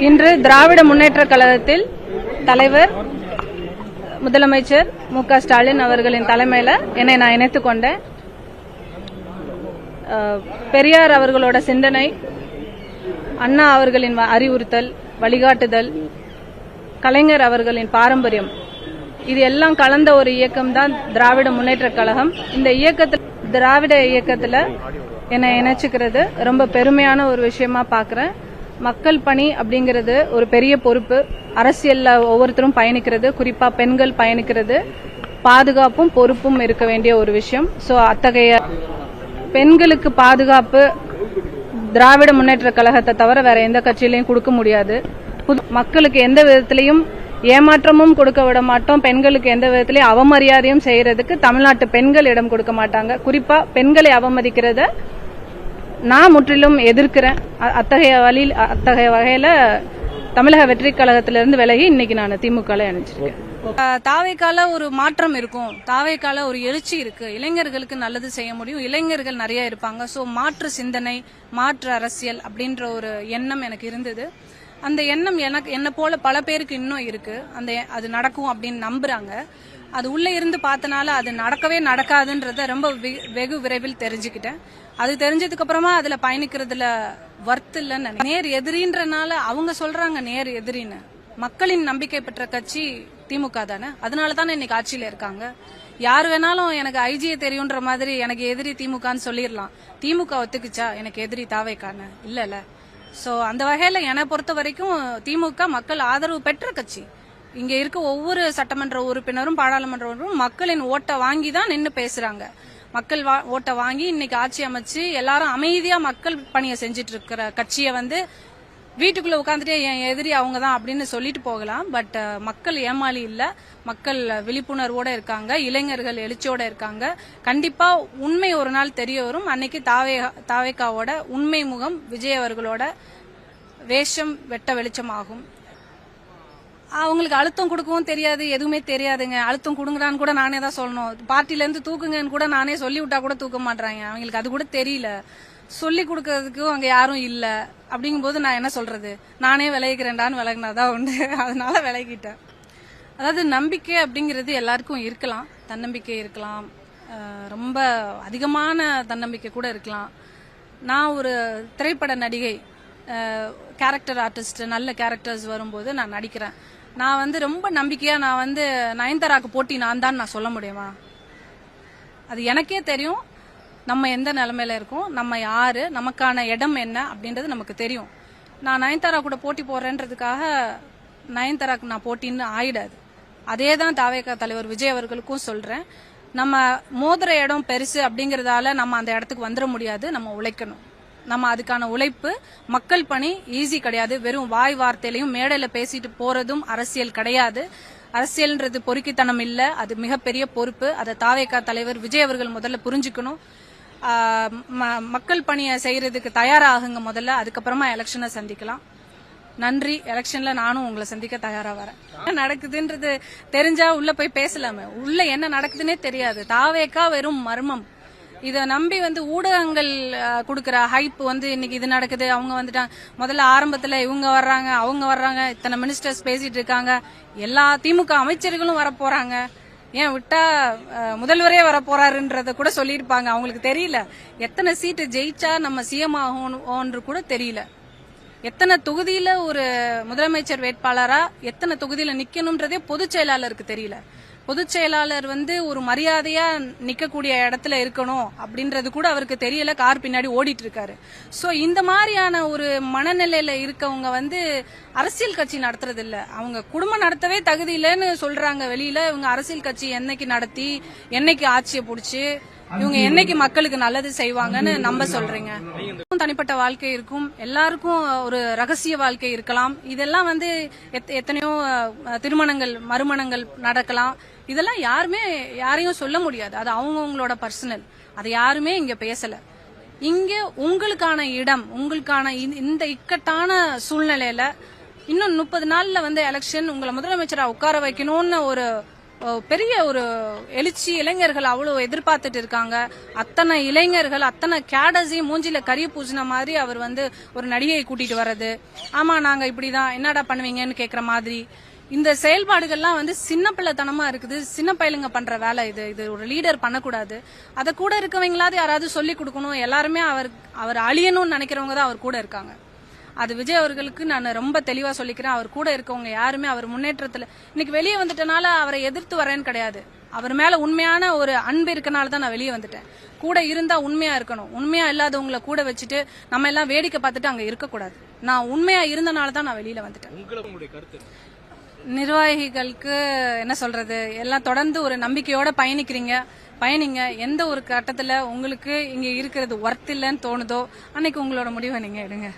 இன்று திராவிட முன்னேற்றக் கழகத்தில் தலைவர் முதலமைச்சர் மு.க. ஸ்டாலின் அவர்களின் தலைமையில என்னை நான் இணைத்துக் கொண்டேன். பெரியார் அவர்களோட சிந்தனை, அண்ணா அவர்களின் அறிவுறுத்தல், வழிகாட்டுதல், கலைஞர் அவர்களின் பாரம்பரியம், இது எல்லாம் கலந்த ஒரு இயக்கம் தான் திராவிட முன்னேற்றக் கழகம். இந்த இயக்கத்தில் திராவிட இயக்கத்துல என்னை இணைச்சுக்கிறது ரொம்ப பெருமையான ஒரு விஷயமா பாக்குறேன். மக்கள் பணி அப்படிங்கிறது ஒரு பெரிய பொறுப்பு. அரசியல்ல ஒவ்வொருத்தரும் பயணிக்கிறது, குறிப்பா பெண்கள் பயணிக்கிறது பாதுகாப்பும் பொறுப்பும் இருக்க வேண்டிய ஒரு விஷயம். சோ அத்தகைய பெண்களுக்கு பாதுகாப்பு திராவிட முன்னேற்ற கழகத்தை தவிர வேற எந்த கட்சியிலையும் கொடுக்க முடியாது. மக்களுக்கு எந்த விதத்திலையும் ஏமாற்றமும் கொடுக்க விட மாட்டோம். பெண்களுக்கு எந்த விதத்திலையும் அவமரியாதையும் செய்யறதுக்கு தமிழ்நாட்டு பெண்கள் இடம் கொடுக்க மாட்டாங்க. குறிப்பா பெண்களை அவமதிக்கிறத நான் முற்றிலும் எதிர்க்கிறேன். அத்தகைய வகையில தமிழக வெற்றி கழகத்திலிருந்து விலகி இன்னைக்கு நான் திமுக இணைச்சிருக்கேன். தாவேக்கால ஒரு மாற்றம் இருக்கும், தாவேக்கால ஒரு எழுச்சி இருக்கு, இளைஞர்களுக்கு நல்லது செய்ய முடியும், இளைஞர்கள் நிறைய இருப்பாங்க. சோ மாற்று சிந்தனை, மாற்று அரசியல் அப்படின்ற ஒரு எண்ணம் எனக்கு இருந்தது. அந்த எண்ணம் என்ன போல பல பேருக்கு இன்னும் இருக்கு. அது நடக்கும் அப்படின்னு நம்புறாங்க. அது உள்ள இருந்து பார்த்தனால அது நடக்கவே நடக்காதுன்றத ரொம்ப வெகு விரைவில் தெரிஞ்சுக்கிட்டேன். அது தெரிஞ்சதுக்கு அப்புறமா அதுல பயணிக்கிறதுல வர்த்து இல்லைன்னு நேர் எதிரின்றனால அவங்க சொல்றாங்க நேர் எதிரின்னு. மக்களின் நம்பிக்கை பெற்ற கட்சி திமுக தானே, அதனாலதானே இன்னைக்கு ஆட்சியில இருக்காங்க. யாரு வேணாலும் எனக்கு ஐஜியை தெரியும்ன்ற மாதிரி எனக்கு எதிரி திமுகன்னு சொல்லிடலாம். திமுக ஒத்துக்குச்சா எனக்கு எதிரி தாவேக்கான்னு? இல்ல. சோ அந்த வகையில என்னை பொறுத்த வரைக்கும் திமுக மக்கள் ஆதரவு பெற்ற கட்சி. இங்க இருக்க ஒவ்வொரு சட்டமன்ற உறுப்பினரும் பாராளுமன்ற உறுப்பினரும் மக்களின் ஓட்டை வாங்கி தான் நின்று பேசுறாங்க. மக்கள் ஓட்டை வாங்கி இன்னைக்கு ஆட்சி அமைச்சு எல்லாரும் அமைதியா மக்கள் பணியை செஞ்சுட்டு இருக்கிற கட்சியை வீட்டுக்குள்ள உட்காந்துட்டே என் எதிரி அவங்க தான் அப்படின்னு சொல்லிட்டு போகலாம். பட் மக்கள் ஏமாளி இல்ல, மக்கள் விழிப்புணர்வோட இருக்காங்க, இளைஞர்கள் எழுச்சியோட இருக்காங்க. கண்டிப்பா உண்மை ஒரு நாள் தெரிய வரும். அன்னைக்கு தாவேக்காவோட உண்மை முகம் விஜய் அவர்களோட வேஷம் வெட்ட வெளிச்சமாகும். அவங்களுக்கு அழுத்தம் கொடுக்கவும் தெரியாது, எதுவுமே தெரியாதுங்க. அழுத்தம் கொடுங்கடான்னு கூட நானே தான் சொல்லணும். பார்ட்டில இருந்து தூக்குங்கன்னு கூட நானே சொல்லி விட்டா கூட தூக்க மாட்டாங்க. அவங்களுக்கு அது கூட தெரியல, சொல்லி கொடுக்கறதுக்கும் அங்க யாரும் இல்ல. அப்படிங்கும்போது நான் என்ன சொல்றது, நானே விலகிக்கிறேன்டான்னு விலகினாதான் உண்டு. அதனால விலகிட்டேன். அதாவது நம்பிக்கை அப்படிங்கிறது எல்லாருக்கும் இருக்கலாம், தன்னம்பிக்கை இருக்கலாம், ரொம்ப அதிகமான தன்னம்பிக்கை கூட இருக்கலாம். நான் ஒரு திரைப்பட நடிகை, கேரக்டர் ஆர்டிஸ்ட், நல்ல கேரக்டர்ஸ் வரும்போது நான் நடிக்கிறேன். நான் ரொம்ப நம்பிக்கையா நான் நயன்தாராக்கு போட்டி நான் சொல்ல முடியுமா? அது எனக்கே தெரியும் நம்ம எந்த நிலைமையில இருக்கோம், நம்ம யாரு, நமக்கான இடம் என்ன அப்படின்றது நமக்கு தெரியும். நான் நயன்தாரா கூட போட்டி போடுறேன்றதுக்காக நயன்தாராக்கு நான் போட்டின்னு ஆயிடாது. அதே தான் தாவேகா தலைவர் விஜய் அவர்களுக்கும் சொல்றேன். நம்ம மோதிர இடம் பெருசு அப்படிங்கறதால நம்ம அந்த இடத்துக்கு வந்துட முடியாது. நம்ம உழைக்கணும். நம்ம அதுக்கான உழைப்பு, மக்கள் பணி ஈஸி கிடையாது. வெறும் வாய் வார்த்தையிலையும் மேடையில பேசிட்டு போறதும் அரசியல் கிடையாது. அரசியல்ன்றது பொறுக்கித்தனம் இல்ல, அது மிகப்பெரிய பொறுப்பு. அதை தாவேகா தலைவர் விஜய் அவர்கள் முதல்ல புரிஞ்சுக்கணும். மக்கள் பணியை செய்யறதுக்கு தயாராகுங்க முதல்ல, அதுக்கப்புறமா எலெக்ஷனை சந்திக்கலாம். நன்றி. எலெக்ஷன்ல நானும் உங்களை சந்திக்க தயாரா வரேன். என்ன நடக்குதுன்றது தெரிஞ்சா உள்ள போய் பேசலாமே, உள்ள என்ன நடக்குதுன்னே தெரியாது. தாவேகா வெறும் மர்மம். இத நம்பி ஊடகங்கள் கொடுக்கற ஹைப் இன்னைக்கு இது நடக்குது, அவங்க வந்துட்டாங்க, முதல்ல ஆரம்பத்துல இவங்க வர்றாங்க, அவங்க வர்றாங்க, இத்தனை மினிஸ்டர்ஸ் பேசிட்டு இருக்காங்க, எல்லா திமுக அமைச்சர்களும் வர போறாங்க, ஏன் விட்டா முதல்வரே வர போறாருன்றத கூட சொல்லியிருப்பாங்க. அவங்களுக்கு தெரியல எத்தனை சீட்டு ஜெயிச்சா நம்ம சிஎம் ஆகும் கூட தெரியல. எத்தனை தொகுதியில ஒரு முதலமைச்சர் வேட்பாளரா எத்தனை தொகுதியில நிக்கணும்ன்றதே பொதுச் செயலாளருக்கு தெரியல. பொதுச் செயலாளர் ஒரு மரியாதையா நிக்கக்கூடிய இடத்துல இருக்கணும் அப்படின்றது கூட அவருக்கு தெரியல. கார் பின்னாடி ஓடிட்டு இருக்காரு. சோ இந்த மாதிரியான ஒரு மனநிலையில இருக்கவங்க அரசியல் கட்சி நடத்துறது இல்ல, அவங்க குடும்பம் நடத்தவே தகுதி இல்லைன்னு சொல்றாங்க வெளியில. இவங்க அரசியல் கட்சி என்னைக்கு நடத்தி, என்னைக்கு ஆட்சியை புடிச்சு, இவங்க என்னைக்கு மக்களுக்கு நல்லது செய்வாங்கன்னு நம்ப சொல்றீங்க? தனிப்பட்ட வாழ்க்கை இருக்கும், எல்லாருக்கும் ஒரு ரகசிய வாழ்க்கை இருக்கலாம். இதெல்லாம் எத்தனையோ திருமணங்கள், மறுமணங்கள் நடக்கலாம். இதெல்லாம் யாரையும் சொல்ல முடியாது. அது அவங்கவுங்களோட பர்சனல். அதை யாருமே இங்க பேசல. இங்க உங்களுக்கான இடம், உங்களுக்கான இந்த இக்கட்டான சூழ்நிலையில இன்னும் 30 நாள்ல எலெக்ஷன், உங்களை முதலமைச்சரா உட்கார வைக்கணும்னு பெரிய ஒரு எழுச்சி, இளைஞர்கள் அவ்வளவு எதிர்பார்த்துட்டு இருக்காங்க. அத்தனை இளைஞர்கள் அத்தனை கேடஸையும் மூஞ்சில கரிய பூசின மாதிரி அவர் ஒரு நடிகையை கூட்டிட்டு வர்றது, ஆமா நாங்க இப்படிதான் என்னடா பண்ணுவீங்கன்னு கேக்குற மாதிரி இந்த செயல்பாடுகள்லாம் சின்ன பிள்ளைத்தனமா இருக்குது. சின்ன பையலுங்க பண்ற வேலை இது ஒரு லீடர் பண்ணக்கூடாது. அதை கூட இருக்கவங்களாவது யாராவது சொல்லி கொடுக்கணும். எல்லாருமே அவர் அழியணும்னு நினைக்கிறவங்க தான் அவர் கூட இருக்காங்க. அது விஜய் அவர்களுக்கு நான் ரொம்ப தெளிவா சொல்லிக்கிறேன். அவர் கூட இருக்கவங்க யாருமே அவர் முன்னேற்றத்துல இன்னைக்கு வெளியே வந்துட்டனால அவரை எதிர்த்து வரேன்னு கிடையாது. அவர் மேல உண்மையான ஒரு அன்பு இருக்கனால தான் நான் வெளியே வந்துட்டேன். கூட இருந்தா உண்மையா இருக்கணும். உண்மையா இல்லாதவங்களை கூட வச்சுட்டு நம்ம எல்லாம் வேடிக்கை பார்த்துட்டு அங்க இருக்கக்கூடாது. நான் உண்மையா இருந்தனால தான் நான் வெளியில வந்துட்டேன். நிர்வாகிகளுக்கு என்ன சொல்றது, எல்லாம் தொடர்ந்து ஒரு நம்பிக்கையோட பயணிங்க. எந்த ஒரு கட்டத்துல உங்களுக்கு இங்க இருக்கிறது ஒர்த் இல்லைன்னு தோணுதோ அன்னைக்கு உங்களோட முடிவை நீங்க எடுங்க.